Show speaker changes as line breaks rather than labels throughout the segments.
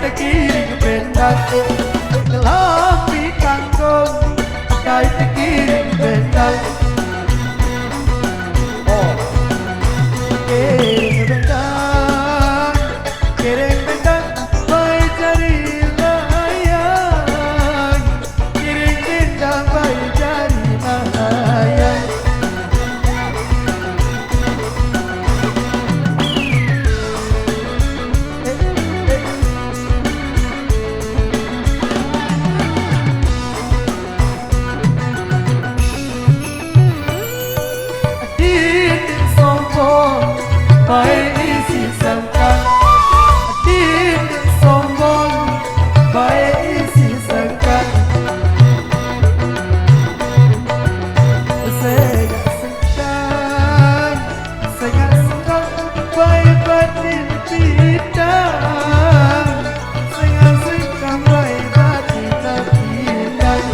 tekiring bendang lambi kangkung dai tekiring bendang oh kiring bendang bai jari layang kiring bendang bai jari layang baik isi sangkan adin sombong baik isi sangkan sengak sengkan baik batin bidang sengak sengkan baik batin bidang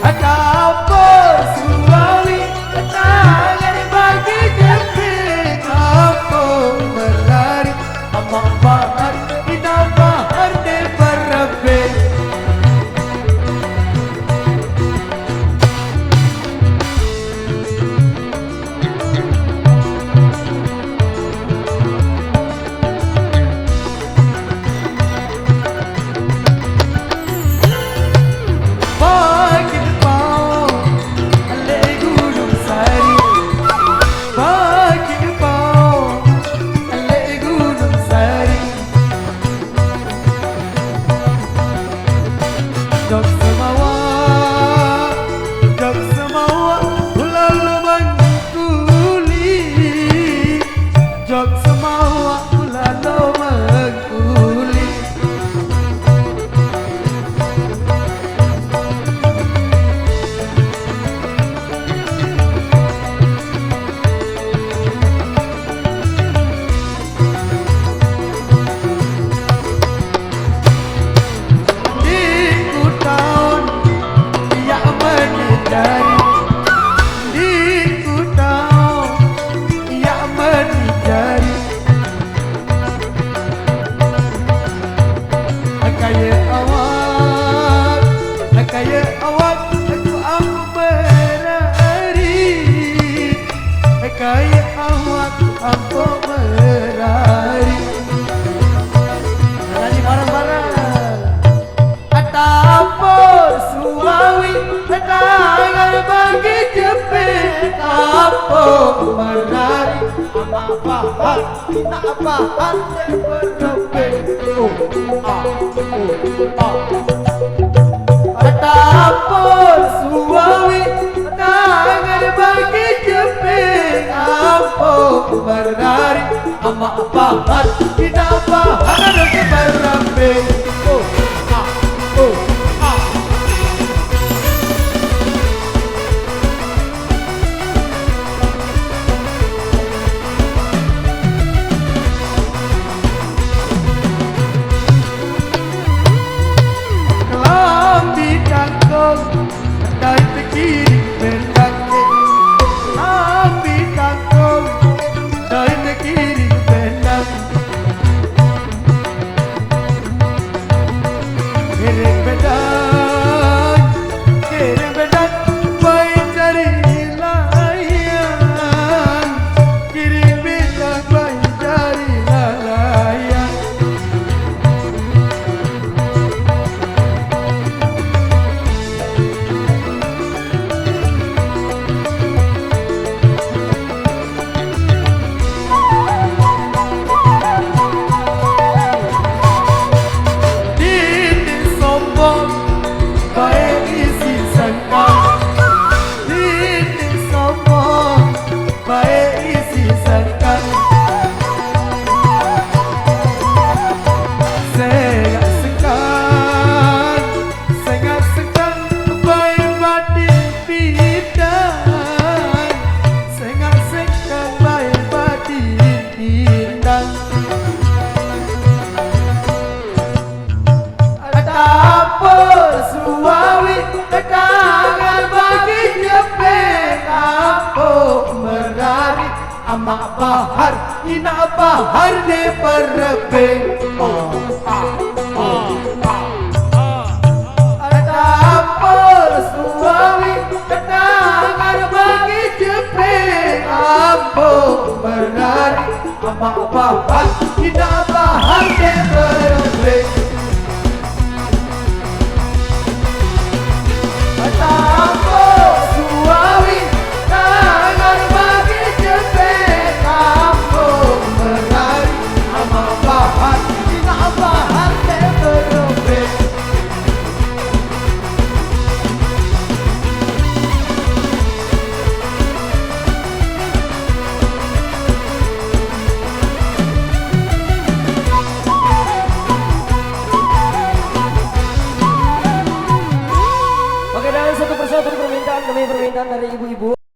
ada apa suami tangan bagi jepit apa berlari amak bahar ina bahar de berabeh jok semawa ulah lubang kuli jok semawa ulah lubang kuli kaya awak aku berari kaya awak aku berari nyanyi bareng-bareng ada apa suawi tangan bagi jepit apa berari amak bahar tak bahar Atapun suawi tangan bagi jepit apa berdari amak bahar tidak bahar ke berabeh dai tekiring bendang lambi kangkung dai tekiring bendang kiring bendang baik jari layang kiring bendang baik jari layang amak bahar ina bahar de parbe